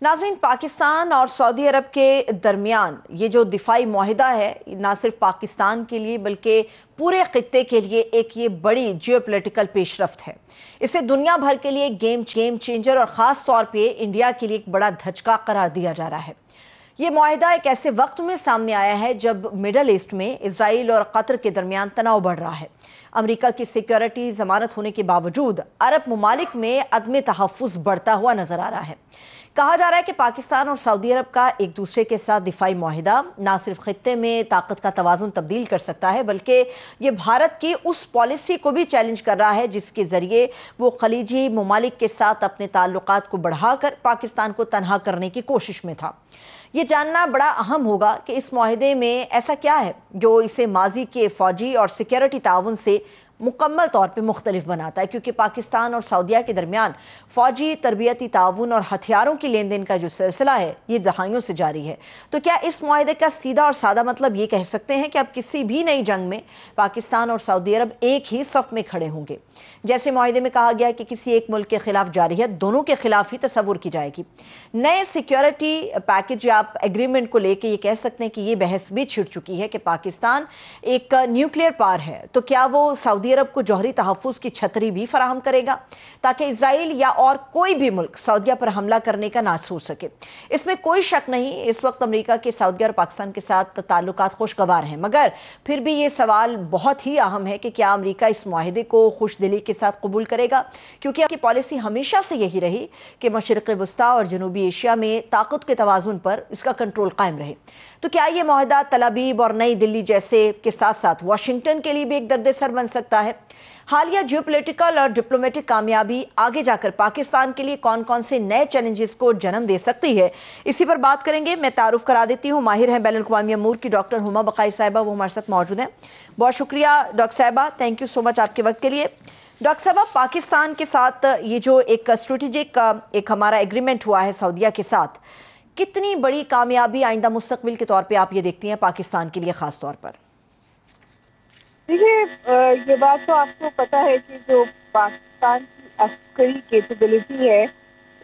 नाज़रीन, पाकिस्तान और सऊदी अरब के दरमियान ये जो दिफाई मुआहिदा है, ना सिर्फ पाकिस्तान के लिए बल्कि पूरे खित्ते के लिए एक ये बड़ी जियोपॉलिटिकल पेशरफ्त है। इसे दुनिया भर के लिए गेम चेंजर और ख़ास तौर पे इंडिया के लिए एक बड़ा धचका करार दिया जा रहा है। ये मुआहिदा एक ऐसे वक्त में सामने आया है जब मिडल ईस्ट में इजराइल और कतर के दरमियान तनाव बढ़ रहा है। अमेरिका की सिक्योरिटी जमानत होने के बावजूद अरब ममालिक में अदम तहफ़्फ़ुज़ बढ़ता हुआ नजर आ रहा है। कहा जा रहा है कि पाकिस्तान और सऊदी अरब का एक दूसरे के साथ दिफाई मुआहिदा ना सिर्फ खित्ते में ताकत का तवाज़ुन तब्दील कर सकता है बल्कि ये भारत की उस पॉलिसी को भी चैलेंज कर रहा है जिसके ज़रिए वो खलीजी ममालिक के साथ अपने ताल्लुकात को बढ़ाकर पाकिस्तान को तनहा करने की कोशिश में था। ये जानना बड़ा अहम होगा कि इस मुआहिदे में ऐसा क्या है जो इसे माजी के फ़ौजी और सिक्योरिटी ताउन से मुकम्मल तौर पे मुख्तलिफ बनाता है, क्योंकि पाकिस्तान और सऊदीया के दरमियान फ़ौजी तरबियती ताउन और हथियारों की लेन देन का जो सिलसिला है ये दहाइयों से जारी है। तो क्या इस मुआहिदे का सीधा और सादा मतलब ये कह सकते हैं कि अब किसी भी नई जंग में पाकिस्तान और सऊदी अरब एक ही सफ़ में खड़े होंगे? जैसे मुआहिदे में कहा गया कि किसी एक मुल्क के खिलाफ जारहियत दोनों के खिलाफ ही तस्वुर की जाएगी। नए सिक्योरिटी पैकेज या एग्रीमेंट को लेकर ये कह सकते हैं कि ये बहस भी छिड़ चुकी है कि पाकिस्तान एक न्यूक्लियर पावर है, तो क्या वो सऊदी अरब को जौहरी तहफ़्फ़ुज़ की छतरी भी फराहम करेगा ताकि इजराइल या और कोई भी मुल्क सऊदीया पर हमला करने का ना सोच सके? इसमें कोई शक नहीं, इस वक्त अमेरिका के सऊदीया और पाकिस्तान के साथ ताल्लुकात खुशगवार हैं, मगर फिर भी ये सवाल बहुत ही अहम है कि क्या अमेरिका इस मुआहिदे को खुशदिली के साथ कबूल करेगा, क्योंकि आपकी पॉलिसी हमेशा से यही रही कि मशरिक़ वस्ता और जनूबी एशिया में ताकत के तवाज़ुन पर इसका कंट्रोल कायम रहे। तो क्या ये मुआहिदा तल अबीब और नई दिल्ली जैसे के साथ साथ वाशिंगटन के लिए भी एक दर्द सर बन सकता है? हालिया जियोपॉलिटिकल और डिप्लोमेटिक कामयाबी आगे जाकर पाकिस्तान के लिए कौन कौन से नए चैलेंजेस को जन्म दे सकती है, इसी पर बात करेंगे। मैं तारुफ करा देती हूँ, माहिर हैं बैनुल अक़वामी अमूर की डॉक्टर हुमा बक़ाई साहिबा, वो हमारे साथ मौजूद हैं। बहुत शुक्रिया डॉक्टर साहिबा, थैंक यू सो मच आपके वक्त के लिए। डॉक्टर साहब, पाकिस्तान के साथ ये जो एक स्ट्रेटेजिक एक हमारा एग्रीमेंट हुआ है सऊदीया के साथ, कितनी बड़ी कामयाबी आइंदा मुस्तकबिल के तौर पे आप ये देखती हैं पाकिस्तान के लिए खास तौर पर? देखिए, ये बात तो आपको पता है कि जो पाकिस्तान की अस्करी कैपेबिलिटी है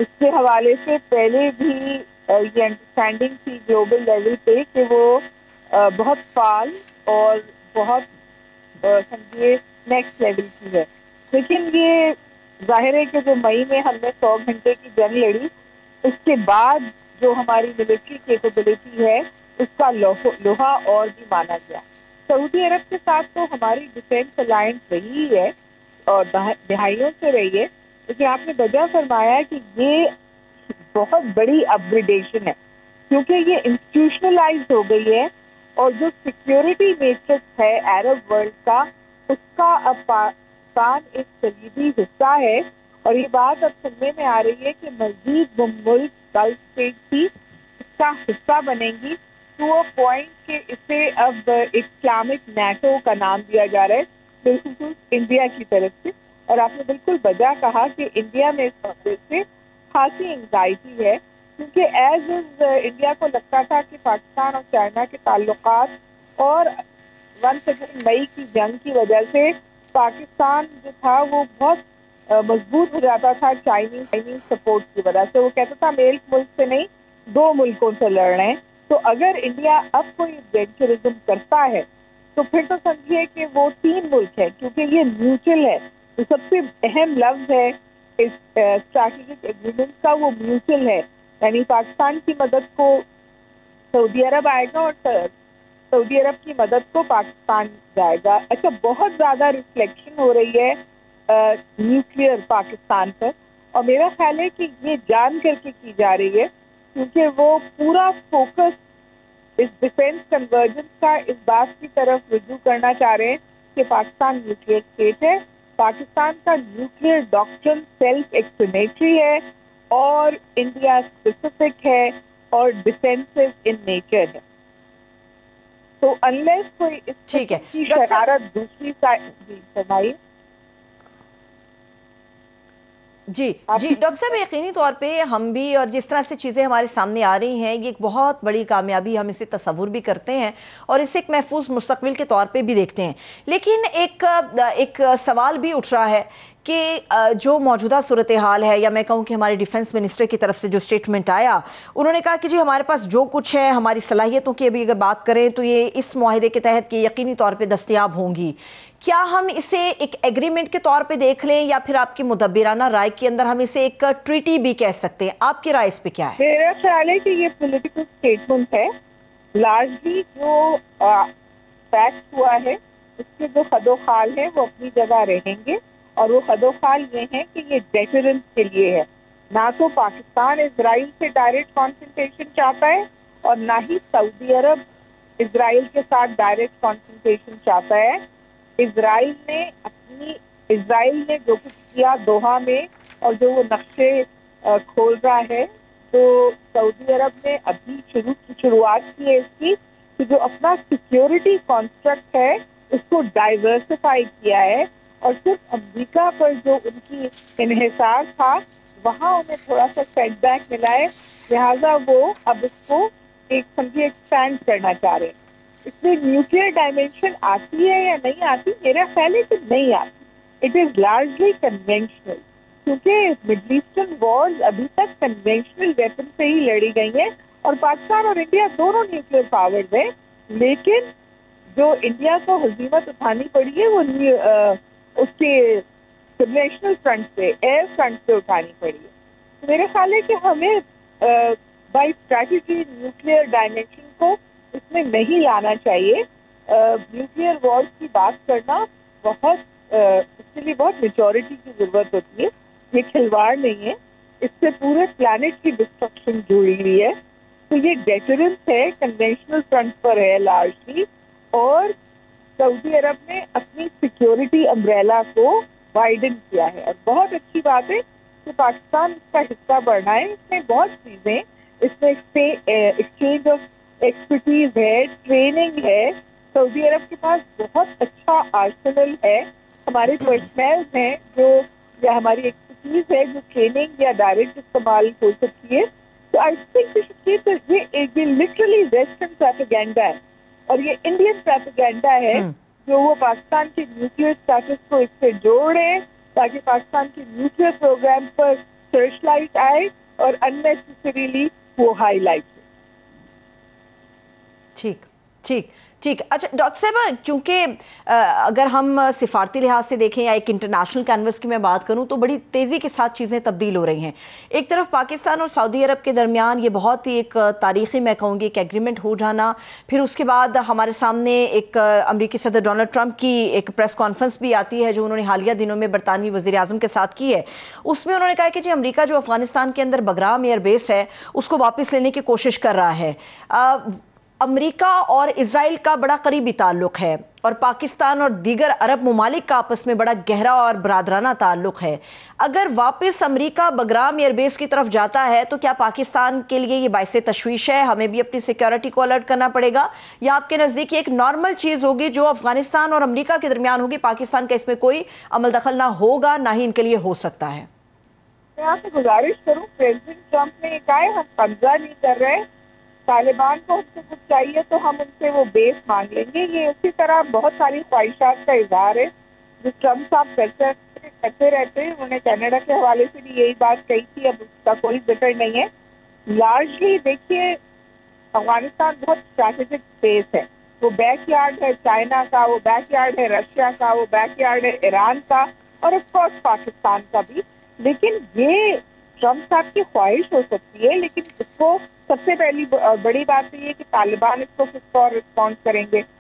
उसके हवाले से पहले भी ये अंडरस्टैंडिंग थी ग्लोबल लेवल पे कि वो बहुत फाल और बहुत समझिए नेक्स्ट लेवल की है। लेकिन ये जाहिर है कि जो मई में हमने 100 घंटे की जंग लड़ी, उसके बाद जो हमारी मिलिट्री कैपेबिलिटी है उसका लोहा और भी माना गया। सऊदी अरब के साथ तो हमारी डिफेंस अलायंस रही है और दहाइयों से रही है, लेकिन आपने वजह फरमाया कि ये बहुत बड़ी अपग्रेडेशन है क्योंकि ये इंस्टीट्यूशनलाइज हो गई है और जो सिक्योरिटी मैट्रिक्स है अरब वर्ल्ड का, उसका अब पाकिस्तान एक करीबी हिस्सा है। और ये बात अब सुनने में आ रही है कि मजीद मुल्क गल्फ स्टेट भी इसका हिस्सा बनेंगी, टू अ पॉइंट कि इसे अब इस्लामिक नेटो का नाम दिया जा रहा है, बिल्कुल इंडिया की तरफ से। और आपने बिल्कुल वजह कहा कि इंडिया में इस मामले से खासी एंग्जाइटी है, क्योंकि एज इंडिया को लगता था कि पाकिस्तान और चाइना के ताल्लुकात और 1 मई की जंग की वजह से पाकिस्तान जो था वो बहुत मजबूत हो जाता था चाइनीज सपोर्ट की वजह से। वो कहता था मेरे मुल्क से नहीं, 2 मुल्कों से लड़ रहे हैं। तो अगर इंडिया अब कोई एडवेंचरिज्म करता है तो फिर तो समझिए कि वो 3 मुल्क है, क्योंकि ये म्यूचुअल है। तो सबसे अहम लफ्ज है इस स्ट्रैटेजिक एग्रीमेंट का, वो म्यूचुअल है, यानी पाकिस्तान की मदद को सऊदी अरब आएगा और सऊदी अरब की मदद को पाकिस्तान जाएगा। अच्छा, बहुत ज़्यादा रिफ्लेक्शन हो रही है न्यूक्लियर पाकिस्तान पर, और मेरा ख्याल है कि ये जान करके की जा रही है, क्योंकि वो पूरा फोकस इस डिफेंस कन्वर्जेंस का इस बात की तरफ रुजू करना चाह रहे हैं कि पाकिस्तान न्यूक्लियर स्टेट है, पाकिस्तान का न्यूक्लियर डॉक्ट्रिन सेल्फ एक्सप्लेनेटरी है और इंडिया स्पेसिफिक है और डिफेंसिव इन नेचर है। तो अनलेस कोई इसकी शरारत दूसरी साइड फरमाइए। जी डॉक्टर साहब, यकीनी तौर पे हम भी और जिस तरह से चीज़ें हमारे सामने आ रही हैं ये एक बहुत बड़ी कामयाबी, हम इसे तसव्वुर भी करते हैं और इसे एक महफूज मुस्तकबिल के तौर पे भी देखते हैं। लेकिन एक सवाल भी उठ रहा है کہ جو موجودہ صورتحال ہے، یا میں کہوں کہ ہمارے ڈیفنس منسٹر کی طرف سے جو سٹیٹمنٹ آیا، انہوں نے کہا کہ جی ہمارے پاس جو کچھ ہے، ہماری صلاحیتوں کی ابھی اگر بات کریں تو یہ اس معاہدے کے تحت یہ یقینی طور پہ دستیاب ہوں گی. کیا ہم اسے ایک ایگریمنٹ کے طور پہ دیکھ لیں، یا پھر آپ کی مدبرانہ رائے کے اندر ہم اسے ایک ٹریٹی بھی کہہ سکتے ہیں؟ آپ کی رائے اس پہ کیا ہے؟ میرا خیال ہے کہ یہ پولیٹیکل اسٹیٹمنٹ ہے. لارجلی جو فیکٹ ہوا ہے اس کے جو خد و خال ہیں وہ اپنی جگہ رہیں گے، اور وہ خد و خال یہ ہیں کہ یہ ڈیٹرنس کے لیے ہے. نہ تو پاکستان اسرائیل سے ڈائریکٹ کانفرنٹیشن چاہتا ہے، اور نہ ہی سعودی عرب اسرائیل کے ساتھ ڈائریکٹ کانفرنٹیشن چاہتا ہے. اسرائیل نے جو کچھ کیا دوحہ میں، اور جو وہ نقشے کھول رہا ہے، تو سعودی عرب نے ابھی شروعات کی ہے اس کی، کہ جو اپنا سیکیورٹی کانسٹرکٹ ہے اس کو ڈائیورسفائی کیا ہے، اور صرف امریکہ پر جو ان کی انحصار تھا وہاں انہیں تھوڑا سا سیٹ بیک ملا ہے، لہٰذا وہ اب اس کو ایک سمجھے ایکسپینڈ کرنا چاہ رہے ہیں. اس میں نیوکلیئر ڈائمینشن آتی ہے یا نہیں آتی؟ میرا خیال ہے کہ نہیں آتی. اٹ از لارجلی کنونشنل، کیونکہ مڈل ایسٹرن وارز ابھی تک کنونشنل ویپن سے ہی لڑی گئی ہیں، اور پاکستان اور انڈیا دونوں نیوکلیئر پاورز ہیں. لیکن جو انڈیا کو ہزیمت اٹھانی پڑی ہے وہ اس کے کنونشنل فرنٹ سے، ایئر فرنٹ سے اٹھانی پڑی ہے. میرا خیال ہے کہ ہمیں بائی اسٹریٹجی نیوکلیئر ڈائمینشن کو اس میں نہیں لانا چاہیے. نیوکلیئر وار کی بات کرنا اس کے لیے بہت میچورٹی کی ضرورت ہوتی ہے. یہ کھلواڑ نہیں ہے، اس سے پورے پلانٹ کی ڈسٹرکشن جڑی ہوئی ہے. تو یہ ڈیٹرنس ہے، کنونشنل فرنٹ پر ہے لارجلی، اور سعودی عرب نے اپنی سیکیورٹی امبریلا کو وائڈن کیا ہے. اور بہت اچھی بات ہے کہ پاکستان اس کا حصہ بڑھنا ہے. اس میں بہت چیزیں، اس میں ایکسچینج آف ایکسپرٹیز ہے، ٹریننگ ہے. سعودی عرب کے پاس بہت اچھا آرسنل ہے، ہمارے پرسنل ہیں یا ہماری ایکسپرٹیز ہے جو ٹریننگ یا ڈائریکٹ استعمال ہو سکتی ہے. تو آئی تھنک یہ لٹرلی ویسٹرن پروپیگنڈا ہے، اور یہ انڈین پروپیگنڈا ہے جو وہ پاکستان کے نیوکلیئر اسٹیٹس کو اس سے جوڑ رہے ہیں، تاکہ پاکستان کے نیوکلیئر پروگرام پر سرچ لائٹ آئے اور اننیسیسریلی وہ ہائی لائٹ ہو. ٹھیک ٹھیک ٹھیک. اچھا ڈاکٹر صاحبہ، چونکہ اگر ہم سفارتی لحاظ سے دیکھیں یا ایک انٹرنیشنل کینوس کی میں بات کروں تو بڑی تیزی کے ساتھ چیزیں تبدیل ہو رہی ہیں. ایک طرف پاکستان اور سعودی عرب کے درمیان یہ بہت ہی ایک تاریخی، میں کہوں گی، ایک ایگریمنٹ ہو جانا، پھر اس کے بعد ہمارے سامنے ایک امریکی صدر ڈونلڈ ٹرمپ کی ایک پریس کانفرنس بھی آتی ہے جو انہوں نے حالیہ دنوں میں برطانوی وزیر اعظم کے ساتھ کی ہے. اس میں انہوں نے کہا کہ جی امریکہ جو افغانستان کے اندر بگرام ایئر بیس ہے اس کو واپس لینے کی کوشش کر رہا ہے. امریکہ اور اسرائیل کا بڑا قریبی تعلق ہے، اور پاکستان اور دیگر عرب ممالک کا آپس میں بڑا گہرا اور برادرانہ تعلق ہے. اگر واپس امریکہ بگرام ایئر بیس کی طرف جاتا ہے تو کیا پاکستان کے لیے یہ باعث تشویش ہے؟ ہمیں بھی اپنی سیکیورٹی کو الرٹ کرنا پڑے گا، یا آپ کے نزدیک ایک نارمل چیز ہوگی جو افغانستان اور امریکہ کے درمیان ہوگی، پاکستان کا اس میں کوئی عمل دخل نہ ہوگا، نہ ہی ان کے لیے ہو سکتا ہے؟ میں آپ سے گزارش کروں، پریزیڈنٹ ٹرمپ نے کہا ہے ہم قبضہ نہیں کر رہے، طالبان کو ہم سے کچھ چاہیے تو ہم ان سے وہ بیس مانگ لیں گے. یہ اسی طرح بہت ساری خواہشات کا اظہار ہے جو ٹرمپ صاحب کرتے رہتے ہیں. انہوں نے کینیڈا کے حوالے سے بھی یہی بات کہی تھی، اب اس کا کوئی ذکر نہیں ہے. لارجلی دیکھیے، افغانستان بہت اسٹریٹجک اسپیس ہے. وہ بیک یارڈ ہے چائنا کا، وہ بیک یارڈ ہے رشیا کا، وہ بیک یارڈ ہے ایران کا، اور آف کورس پاکستان کا بھی. لیکن یہ ٹرمپ صاحب کی خواہش ہو سکتی ہے، لیکن اس کو سب سے پہلی بڑی بات یہ ہے کہ طالبان اس کو کس طور رسپانس کریں گے.